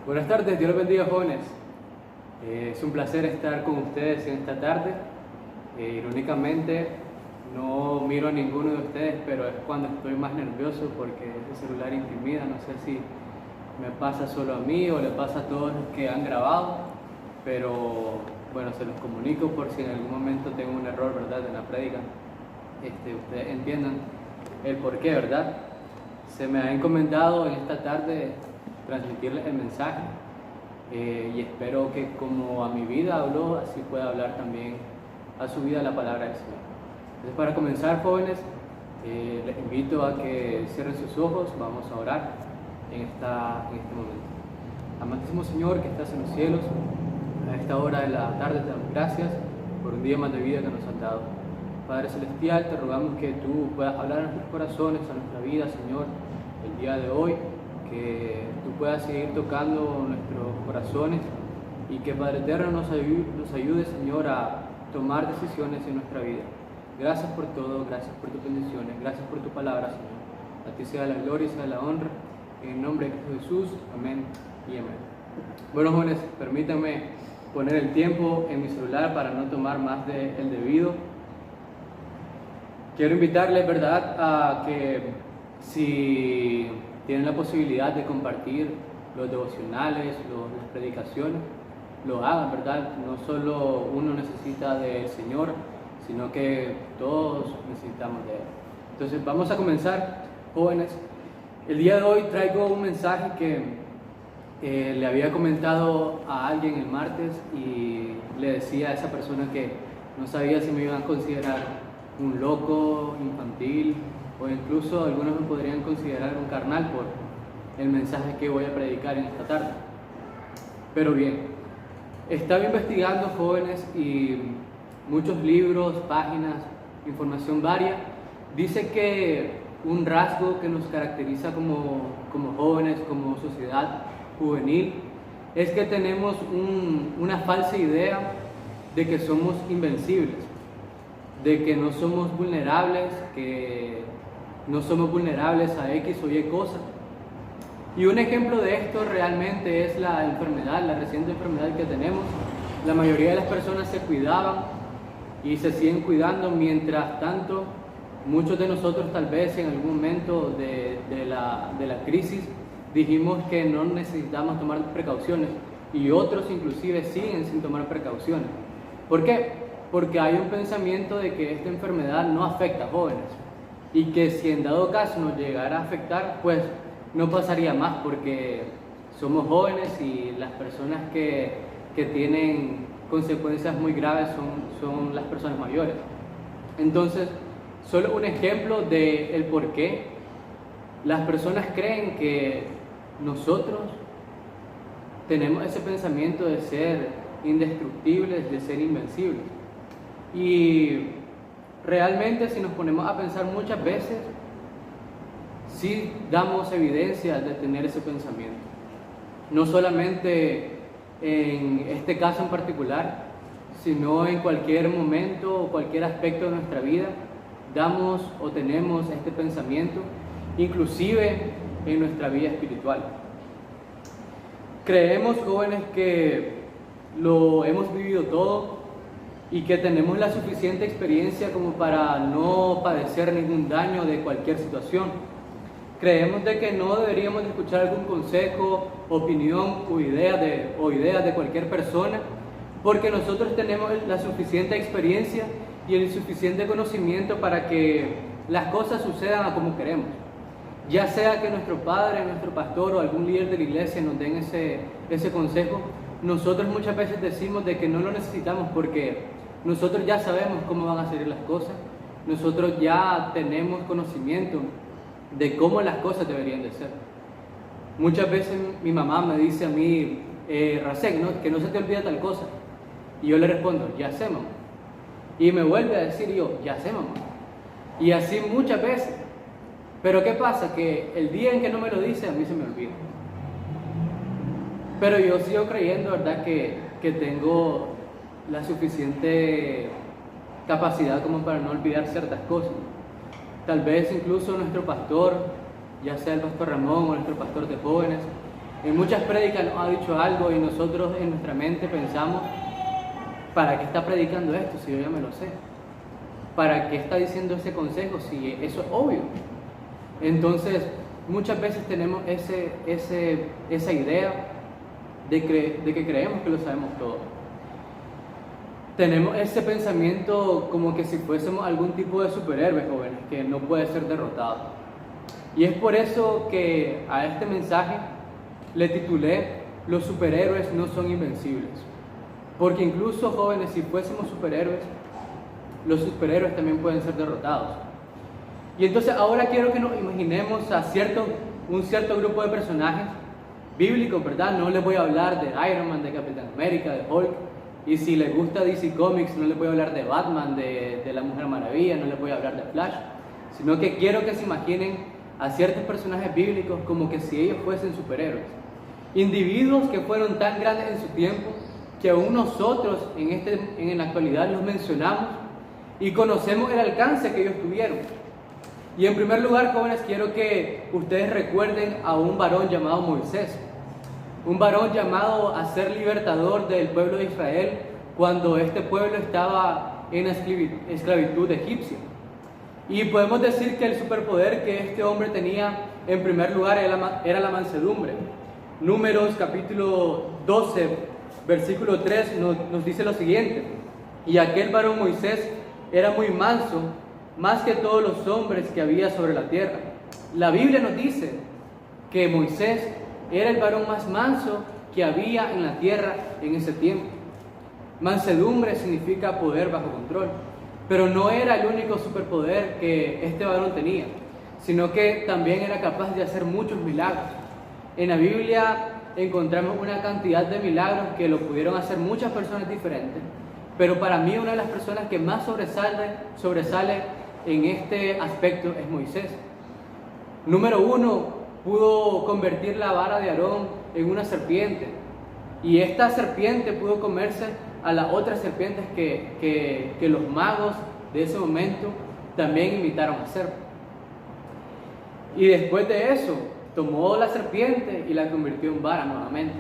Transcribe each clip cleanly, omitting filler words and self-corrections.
Buenas tardes, Dios los bendiga, jóvenes. Es un placer estar con ustedes en esta tarde. Irónicamente, no miro a ninguno de ustedes, pero es cuando estoy más nervioso porque ese celular intimida. No sé si me pasa solo a mí o le pasa a todos los que han grabado, pero bueno, se los comunico por si en algún momento tengo un error, ¿verdad?, en la prédica. Ustedes entiendan el porqué, ¿verdad? Se me ha encomendado en esta tarde transmitirles el mensaje y espero que como a mi vida habló, así pueda hablar también a su vida la palabra del Señor. Entonces, para comenzar, jóvenes, les invito a que cierren sus ojos. Vamos a orar en este momento. Amantísimo Señor que estás en los cielos, a esta hora de la tarde te damos gracias por un día más de vida que nos has dado. Padre Celestial, te rogamos que tú puedas hablar a nuestros corazones, a nuestra vida, Señor, el día de hoy, que tú puedas seguir tocando nuestros corazones y que Padre Eterno nos ayude, Señor, a tomar decisiones en nuestra vida. Gracias por todo, gracias por tus bendiciones, gracias por tu palabra, Señor. A ti sea la gloria y sea la honra, en el nombre de Cristo Jesús, amén y amén. Bueno, jóvenes, permítanme poner el tiempo en mi celular para no tomar más del debido. Quiero invitarles, ¿verdad?, a que si tienen la posibilidad de compartir los devocionales, las predicaciones, lo hagan, ¿verdad? No solo uno necesita del Señor, sino que todos necesitamos de Él. Entonces vamos a comenzar, jóvenes. El día de hoy traigo un mensaje que le había comentado a alguien el martes y le decía a esa persona que no sabía si me iban a considerar un loco, infantil, o incluso algunos me podrían considerar un carnal por el mensaje que voy a predicar en esta tarde. Pero bien, estaba investigando, jóvenes, y muchos libros, páginas, información varia, dice que un rasgo que nos caracteriza como jóvenes, como sociedad juvenil, es que tenemos una falsa idea de que somos invencibles, de que no somos vulnerables, a X o Y cosas. Y un ejemplo de esto realmente es la reciente enfermedad que tenemos. La mayoría de las personas se cuidaban y se siguen cuidando, mientras tanto muchos de nosotros tal vez en algún momento de la crisis dijimos que no necesitamos tomar precauciones y otros inclusive siguen sin tomar precauciones. ¿Por qué? Porque hay un pensamiento de que esta enfermedad no afecta a jóvenes y que si en dado caso nos llegara a afectar, pues no pasaría más porque somos jóvenes y las personas que tienen consecuencias muy graves son las personas mayores. Entonces, solo un ejemplo del por qué las personas creen que nosotros tenemos ese pensamiento de ser indestructibles, de ser invencibles. Y realmente, si nos ponemos a pensar muchas veces, sí damos evidencia de tener ese pensamiento. No solamente en este caso en particular, sino en cualquier momento o cualquier aspecto de nuestra vida, damos o tenemos este pensamiento, inclusive en nuestra vida espiritual. Creemos, jóvenes, que lo hemos vivido todo y que tenemos la suficiente experiencia como para no padecer ningún daño de cualquier situación. Creemos de que no deberíamos de escuchar algún consejo, opinión o ideas de cualquier persona, porque nosotros tenemos la suficiente experiencia y el suficiente conocimiento para que las cosas sucedan a como queremos. Ya sea que nuestro padre, nuestro pastor o algún líder de la iglesia nos den ese consejo, nosotros muchas veces decimos de que no lo necesitamos porque nosotros ya sabemos cómo van a salir las cosas, nosotros ya tenemos conocimiento de cómo las cosas deberían de ser. Muchas veces mi mamá me dice a mí, Rasek, ¿no?, que no se te olvida tal cosa. Y yo le respondo, ya sé, mamá. Y me vuelve a decir yo, ya sé, mamá. Y así muchas veces. Pero ¿qué pasa? Que el día en que no me lo dice, a mí se me olvida. Pero yo sigo creyendo, ¿verdad?, que tengo la suficiente capacidad como para no olvidar ciertas cosas. Tal vez incluso nuestro pastor, ya sea el pastor Ramón o nuestro pastor de jóvenes, En muchas prédicas nos ha dicho algo y nosotros en nuestra mente pensamos, ¿para qué está predicando esto si yo ya me lo sé? ¿Para qué está diciendo ese consejo si eso es obvio? Entonces, muchas veces tenemos esa idea de que creemos que lo sabemos todo. Tenemos ese pensamiento como que si fuésemos algún tipo de superhéroe, jóvenes, que no puede ser derrotado. Y es por eso que a este mensaje le titulé "Los superhéroes no son invencibles". Porque incluso, jóvenes, si fuésemos superhéroes, los superhéroes también pueden ser derrotados. Y entonces ahora quiero que nos imaginemos a un cierto grupo de personajes bíblicos, ¿verdad? No les voy a hablar de Iron Man, de Capitán América, de Hulk. Y si les gusta DC Comics, no les voy a hablar de Batman, de la Mujer Maravilla, no les voy a hablar de Flash. Sino que quiero que se imaginen a ciertos personajes bíblicos como que si ellos fuesen superhéroes. Individuos que fueron tan grandes en su tiempo que aún nosotros en la actualidad los mencionamos y conocemos el alcance que ellos tuvieron. Y en primer lugar, jóvenes, quiero que ustedes recuerden a un varón llamado Moisés. Un varón llamado a ser libertador del pueblo de Israel cuando este pueblo estaba en esclavitud egipcia. Y podemos decir que el superpoder que este hombre tenía en primer lugar era la mansedumbre. Números capítulo 12, versículo 3 nos dice lo siguiente: y aquel varón Moisés era muy manso, más que todos los hombres que había sobre la tierra. La Biblia nos dice que Moisés era el varón más manso que había en la tierra en ese tiempo. Mansedumbre significa poder bajo control, pero no era el único superpoder que este varón tenía, sino que también era capaz de hacer muchos milagros. En la Biblia encontramos una cantidad de milagros que lo pudieron hacer muchas personas diferentes, pero para mí una de las personas que más sobresale en este aspecto es Moisés. Número 1, pudo convertir la vara de Aarón en una serpiente, y esta serpiente pudo comerse a las otras serpientes que los magos de ese momento también imitaron a hacer. Y después de eso, tomó la serpiente y la convirtió en vara nuevamente.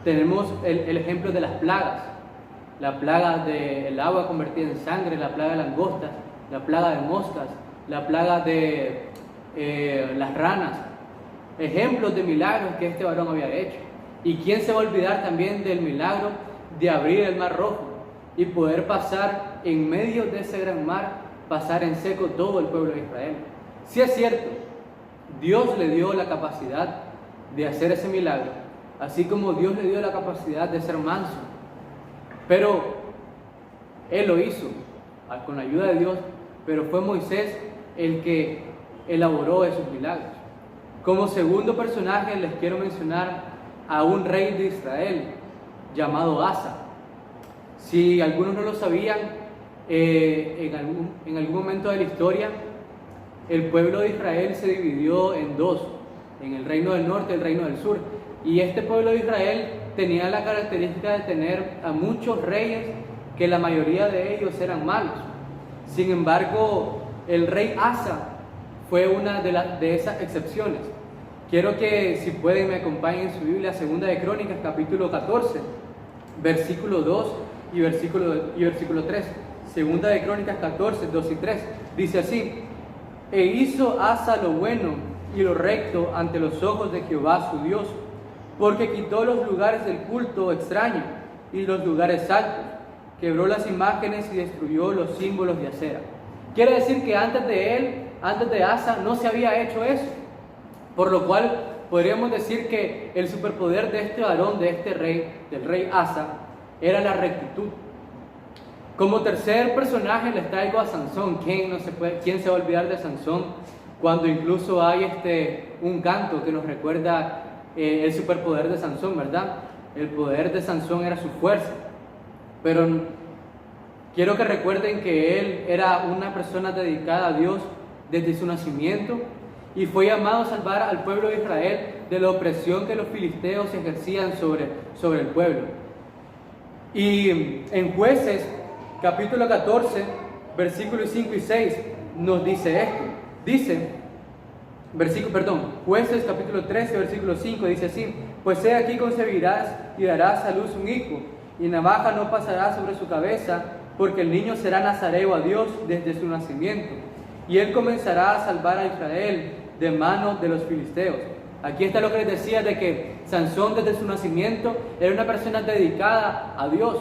Tenemos el ejemplo de las plagas. La plaga del agua convertida en sangre, la plaga de langostas, la plaga de moscas, la plaga de las ranas. Ejemplos de milagros que este varón había hecho. ¿Y quién se va a olvidar también del milagro de abrir el mar rojo y poder pasar en medio de ese gran mar, pasar en seco todo el pueblo de Israel? Sí es cierto, Dios le dio la capacidad de hacer ese milagro, así como Dios le dio la capacidad de ser manso, pero Él lo hizo con la ayuda de Dios, pero fue Moisés el que elaboró esos milagros. Como segundo personaje les quiero mencionar a un rey de Israel llamado Asa. Si algunos no lo sabían, en algún momento de la historia el pueblo de Israel se dividió en dos, en el reino del norte y el reino del sur. Y este pueblo de Israel tenía la característica de tener a muchos reyes que la mayoría de ellos eran malos. Sin embargo, el rey Asa fue una de esas excepciones. Quiero que, si pueden, me acompañen en su Biblia, Segunda de Crónicas, capítulo 14, versículo 2 y versículo 3. Segunda de Crónicas 14, 2 y 3. Dice así: e hizo Asa lo bueno y lo recto ante los ojos de Jehová su Dios, porque quitó los lugares del culto extraño y los lugares altos, quebró las imágenes y destruyó los símbolos de acera. Quiere decir que antes de Asa, no se había hecho eso. Por lo cual podríamos decir que el superpoder de este varón, de este rey, del rey Asa, era la rectitud. Como tercer personaje les traigo a Sansón. ¿Quién se va a olvidar de Sansón? Cuando incluso hay un canto que nos recuerda el superpoder de Sansón, ¿verdad? El poder de Sansón era su fuerza. Pero quiero que recuerden que él era una persona dedicada a Dios desde su nacimiento, y fue llamado a salvar al pueblo de Israel de la opresión que los filisteos ejercían sobre el pueblo. Y en Jueces, capítulo 14, versículos 5 y 6, nos dice esto. Dice: Jueces capítulo 13, versículo 5 dice así: pues he aquí concebirás y darás a luz un hijo, y navaja no pasará sobre su cabeza, porque el niño será nazareo a Dios desde su nacimiento, y él comenzará a salvar a Israel de manos de los filisteos. Aquí está lo que les decía de que Sansón desde su nacimiento era una persona dedicada a Dios,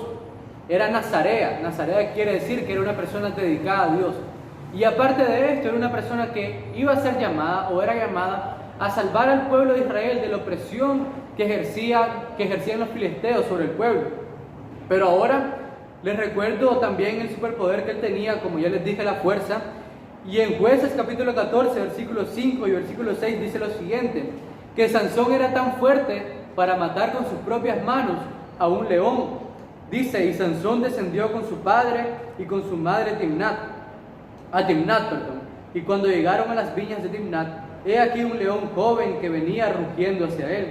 era nazarea. Nazarea quiere decir que era una persona dedicada a Dios. Y aparte de esto, era una persona que iba a ser llamada o era llamada a salvar al pueblo de Israel de la opresión que ejercían los filisteos sobre el pueblo. Pero ahora les recuerdo también el superpoder que él tenía, como ya les dije, la fuerza. Y en Jueces capítulo 14, versículo 5 y versículo 6 dice lo siguiente: que Sansón era tan fuerte para matar con sus propias manos a un león. Dice: y Sansón descendió con su padre y con su madre a Timnat. Y cuando llegaron a las viñas de Timnat, he aquí un león joven que venía rugiendo hacia él.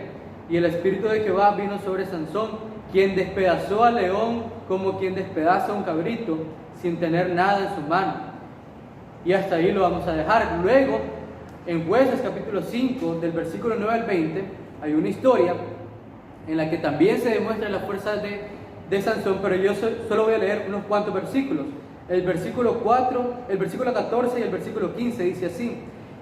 Y el Espíritu de Jehová vino sobre Sansón, quien despedazó al león como quien despedaza un cabrito, sin tener nada en su mano. Y hasta ahí lo vamos a dejar. Luego, en Jueces capítulo 5, del versículo 9 al 20, hay una historia en la que también se demuestra la fuerza de Sansón, pero yo solo voy a leer unos cuantos versículos. El versículo 4, el versículo 14 y el versículo 15 dice así: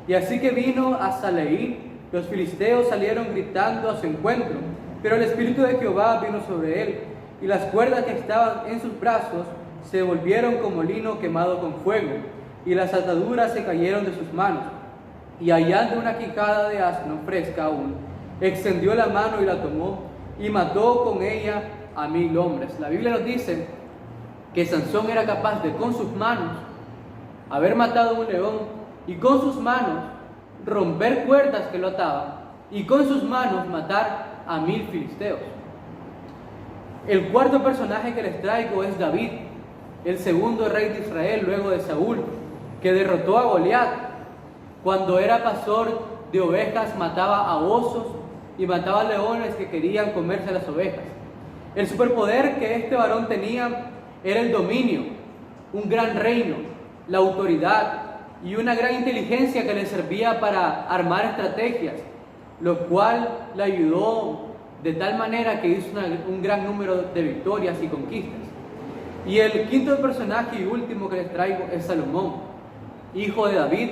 y así que vino a Saleí, los filisteos salieron gritando a su encuentro, pero el Espíritu de Jehová vino sobre él, y las cuerdas que estaban en sus brazos se volvieron como lino quemado con fuego, y las ataduras se cayeron de sus manos. Y hallando una quijada de asno fresca aún, extendió la mano y la tomó, y mató con ella a 1000 hombres. La Biblia nos dice que Sansón era capaz de con sus manos haber matado a un león, y con sus manos romper cuerdas que lo ataban, y con sus manos matar a 1000 filisteos. El cuarto personaje que les traigo es David, el segundo rey de Israel luego de Saúl, que derrotó a Goliat. Cuando era pastor de ovejas, mataba a osos y mataba a leones que querían comerse las ovejas. El superpoder que este varón tenía era el dominio, un gran reino, la autoridad y una gran inteligencia que le servía para armar estrategias, lo cual le ayudó de tal manera que hizo un gran número de victorias y conquistas. Y el quinto personaje y último que les traigo es Salomón, hijo de David,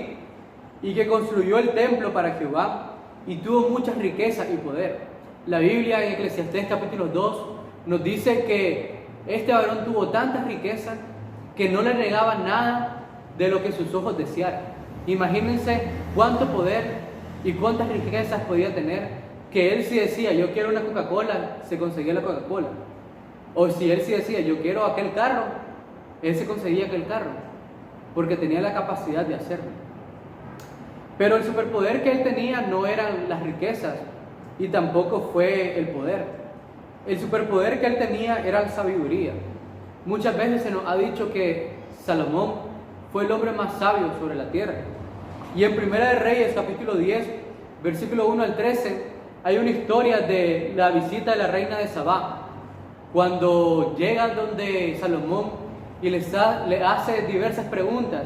y que construyó el templo para Jehová y tuvo muchas riquezas y poder. La Biblia en Eclesiastés capítulo 2 nos dice que este varón tuvo tantas riquezas que no le negaba nada de lo que sus ojos desearan. Imagínense cuánto poder y cuántas riquezas podía tener, que él si decía yo quiero una Coca-Cola, se conseguía la Coca-Cola. O si él si decía yo quiero aquel carro, él se conseguía aquel carro, porque tenía la capacidad de hacerlo. Pero el superpoder que él tenía no eran las riquezas y tampoco fue el poder. El superpoder que él tenía era la sabiduría. Muchas veces se nos ha dicho que Salomón fue el hombre más sabio sobre la tierra. Y en Primera de Reyes, capítulo 10, versículo 1 al 13, hay una historia de la visita de la reina de Sabá. Cuando llega donde Salomón y le hace diversas preguntas,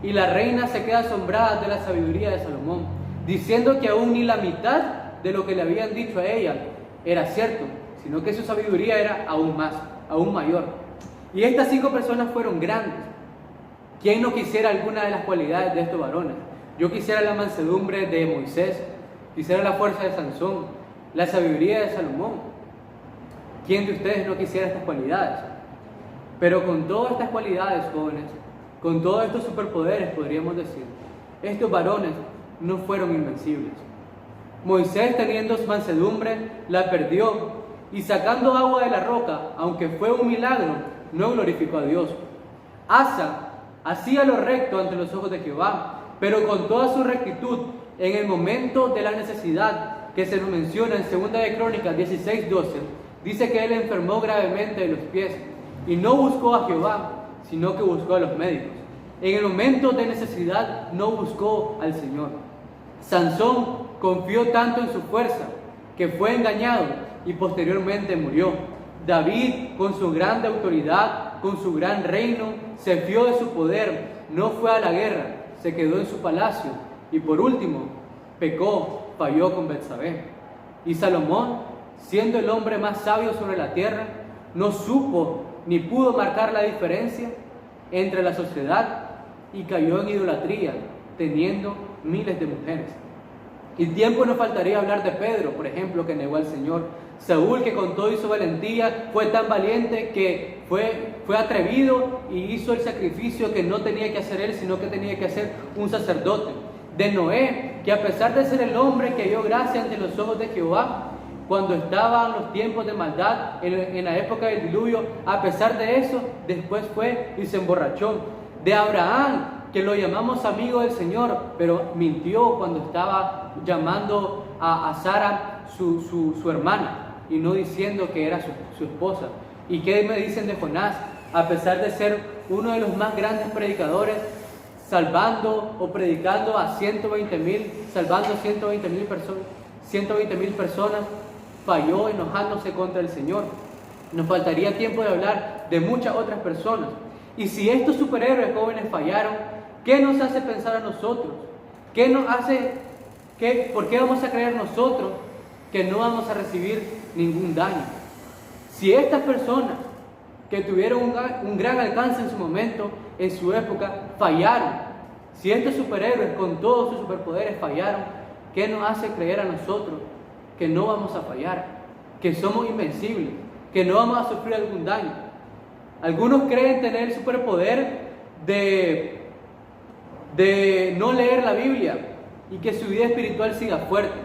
y la reina se queda asombrada de la sabiduría de Salomón, diciendo que aún ni la mitad de lo que le habían dicho a ella era cierto, sino que su sabiduría era aún más, aún mayor. Y estas 5 personas fueron grandes. ¿Quién no quisiera alguna de las cualidades de estos varones? Yo quisiera la mansedumbre de Moisés, quisiera la fuerza de Sansón, la sabiduría de Salomón. ¿Quién de ustedes no quisiera estas cualidades? Pero con todas estas cualidades, jóvenes, con todos estos superpoderes, podríamos decir, estos varones no fueron invencibles. Moisés, teniendo mansedumbre, la perdió, y sacando agua de la roca, aunque fue un milagro, no glorificó a Dios. Asa hacía lo recto ante los ojos de Jehová, pero con toda su rectitud, en el momento de la necesidad que se nos menciona en 2 de Crónicas 16:12, dice que él enfermó gravemente de los pies, y no buscó a Jehová, sino que buscó a los médicos. En el momento de necesidad no buscó al Señor. Sansón confió tanto en su fuerza que fue engañado y posteriormente murió. David, con su grande autoridad, con su gran reino, se fió de su poder, no fue a la guerra, se quedó en su palacio. Y por último, pecó, falló con Betsabé. Y Salomón, siendo el hombre más sabio sobre la tierra, no supo ni pudo marcar la diferencia entre la sociedad y cayó en idolatría, teniendo miles de mujeres. Y tiempo nos faltaría hablar de Pedro, por ejemplo, que negó al Señor. Saúl, que con todo y su valentía fue tan valiente que fue atrevido y hizo el sacrificio que no tenía que hacer él, sino que tenía que hacer un sacerdote. De Noé, que a pesar de ser el hombre que dio gracia ante los ojos de Jehová, cuando estaban los tiempos de maldad, en la época del diluvio, a pesar de eso, después fue y se emborrachó. De Abraham, que lo llamamos amigo del Señor, pero mintió cuando estaba llamando a Sara su hermana, y no diciendo que era su esposa. ¿Y qué me dicen de Jonás? A pesar de ser uno de los más grandes predicadores, salvando o predicando a 120,000, salvando a 120,000 personas, falló enojándose contra el Señor. Nos faltaría tiempo de hablar de muchas otras personas. Y si estos superhéroes jóvenes fallaron, ¿qué nos hace pensar a nosotros? ¿Por qué vamos a creer nosotros que no vamos a recibir ningún daño? Si estas personas que tuvieron un gran alcance en su momento, en su época, fallaron, si estos superhéroes con todos sus superpoderes fallaron, ¿qué nos hace creer a nosotros que no vamos a fallar, que somos invencibles, que no vamos a sufrir algún daño? Algunos creen tener el superpoder de no leer la Biblia y que su vida espiritual siga fuerte.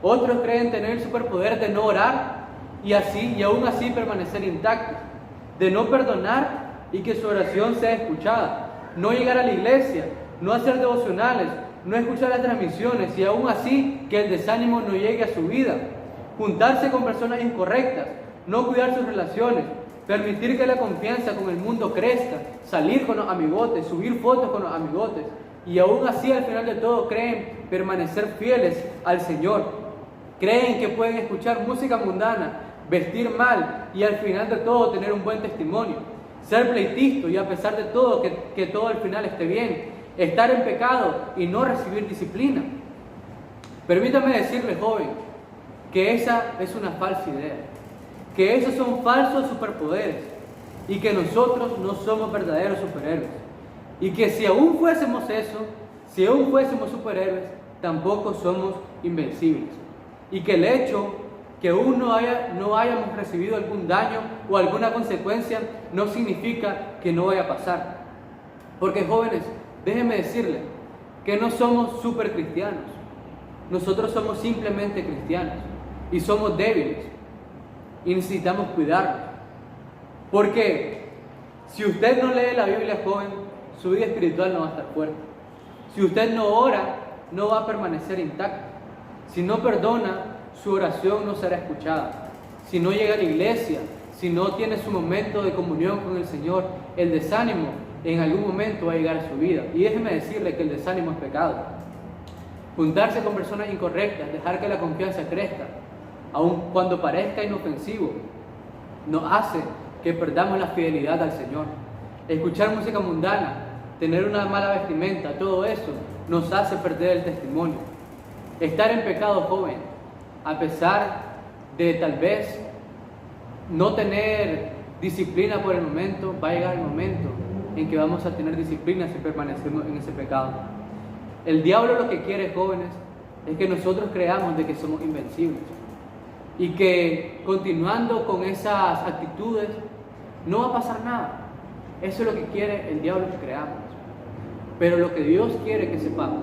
Otros creen tener el superpoder de no orar y aún así permanecer intactos, de no perdonar y que su oración sea escuchada, no llegar a la iglesia, no hacer devocionales, no escuchar las transmisiones y aún así que el desánimo no llegue a su vida, juntarse con personas incorrectas, no cuidar sus relaciones, permitir que la confianza con el mundo crezca, salir con los amigotes, subir fotos con los amigotes y aún así al final de todo creen permanecer fieles al Señor. Creen que pueden escuchar música mundana, vestir mal y al final de todo tener un buen testimonio, ser pleitisto y a pesar de todo que todo al final esté bien, estar en pecado y no recibir disciplina. Permítame decirle, joven, que esa es una falsa idea, que esos son falsos superpoderes y que nosotros no somos verdaderos superhéroes y que si aún fuésemos eso, si aún fuésemos superhéroes, tampoco somos invencibles y que el hecho que aún no hayamos recibido algún daño o alguna consecuencia no significa que no vaya a pasar. Porque jóvenes, déjenme decirles que no somos super cristianos, nosotros somos simplemente cristianos y somos débiles y necesitamos cuidarnos. Porque si usted no lee la Biblia, joven, su vida espiritual no va a estar fuerte. Si usted no ora, no va a permanecer intacto. Si no perdona, su oración no será escuchada. Si no llega a la iglesia, si no tiene su momento de comunión con el Señor, el desánimo en algún momento va a llegar a su vida. Y déjeme decirle que el desánimo es pecado. Juntarse con personas incorrectas, dejar que la confianza crezca, aun cuando parezca inofensivo, nos hace que perdamos la fidelidad al Señor. Escuchar música mundana, tener una mala vestimenta, todo eso nos hace perder el testimonio. Estar en pecado, joven, a pesar de tal vez no tener disciplina por el momento, va a llegar el momento en que vamos a tener disciplina si permanecemos en ese pecado. El diablo lo que quiere, jóvenes, es que nosotros creamos de que somos invencibles y que continuando con esas actitudes no va a pasar nada. Eso es lo que quiere el diablo, que creamos. Pero lo que Dios quiere que sepamos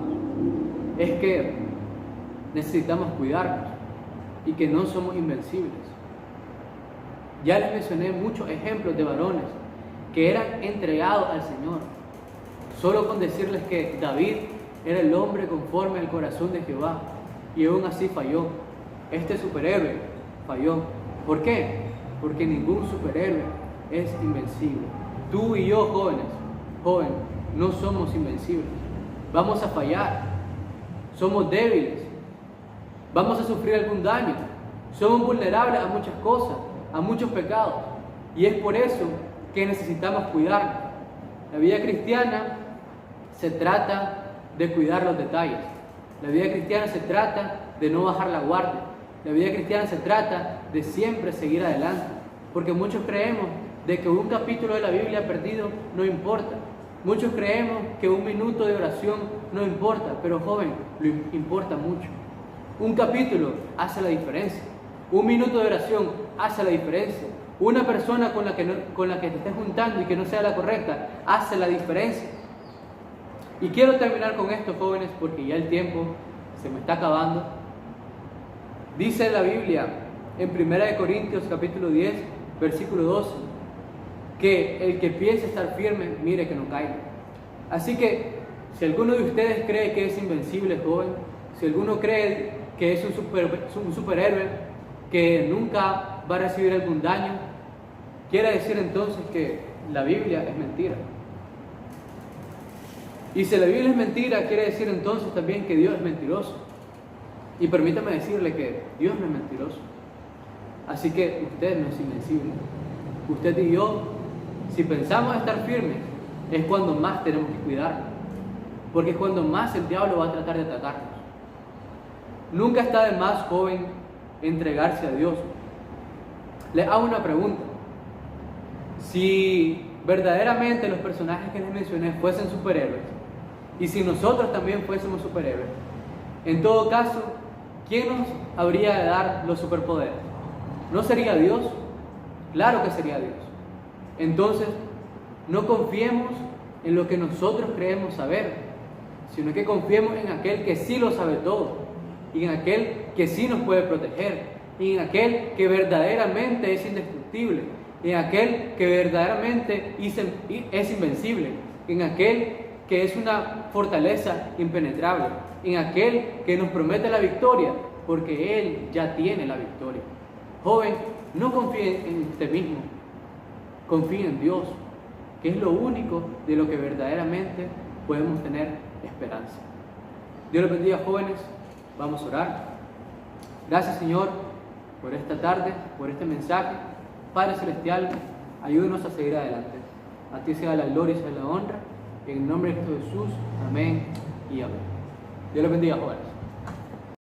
es que necesitamos cuidarnos y que no somos invencibles. Ya les mencioné muchos ejemplos de varones que eran entregados al Señor. Solo con decirles que David era el hombre conforme al corazón de Jehová y aún así falló. Este superhéroe falló. ¿Por qué? Porque ningún superhéroe es invencible. Tú y yo, jóvenes, no somos invencibles. Vamos a fallar. Somos débiles. Vamos a sufrir algún daño. Somos vulnerables a muchas cosas, a muchos pecados. Y es por eso que necesitamos cuidarnos. La vida cristiana se trata de cuidar los detalles. La vida cristiana se trata de no bajar la guardia. La vida cristiana se trata de siempre seguir adelante. Porque muchos creemos de que un capítulo de la Biblia perdido no importa. Muchos creemos que un minuto de oración no importa, pero joven, lo importa mucho. Un capítulo hace la diferencia. Un minuto de oración hace la diferencia. Una persona con la que te estés juntando y que no sea la correcta hace la diferencia. Y quiero terminar con esto, jóvenes, porque ya el tiempo se me está acabando. Dice la Biblia en 1 Corintios capítulo 10, versículo 12, que el que piense estar firme, mire que no caiga. Así que, si alguno de ustedes cree que es invencible, joven, si alguno cree que es un superhéroe, que nunca va a recibir algún daño, quiere decir entonces que la Biblia es mentira. Y si la Biblia es mentira, quiere decir entonces también que Dios es mentiroso. Y permítame decirle que Dios no es mentiroso. Así que usted no es invencible. Usted y yo, si pensamos estar firmes, es cuando más tenemos que cuidarnos. Porque es cuando más el diablo va a tratar de atacarnos. Nunca está de más, joven, entregarse a Dios. Le hago una pregunta. Si verdaderamente los personajes que les mencioné fuesen superhéroes, y si nosotros también fuésemos superhéroes, en todo caso, ¿quién nos habría de dar los superpoderes? ¿No sería Dios? Claro que sería Dios. Entonces, no confiemos en lo que nosotros creemos saber, sino que confiemos en aquel que sí lo sabe todo, y en aquel que sí nos puede proteger, y en aquel que verdaderamente es indestructible, y en aquel que verdaderamente es invencible, en aquel que es una fortaleza impenetrable, en aquel que nos promete la victoria, porque Él ya tiene la victoria. Joven, no confíe en usted mismo, confíe en Dios, que es lo único de lo que verdaderamente podemos tener esperanza. Dios los bendiga, jóvenes. Vamos a orar. Gracias, Señor, por esta tarde, por este mensaje. Padre Celestial, ayúdenos a seguir adelante. A ti sea la gloria y sea la honra. En el nombre de Cristo Jesús, amén y amén. Dios los bendiga, jóvenes.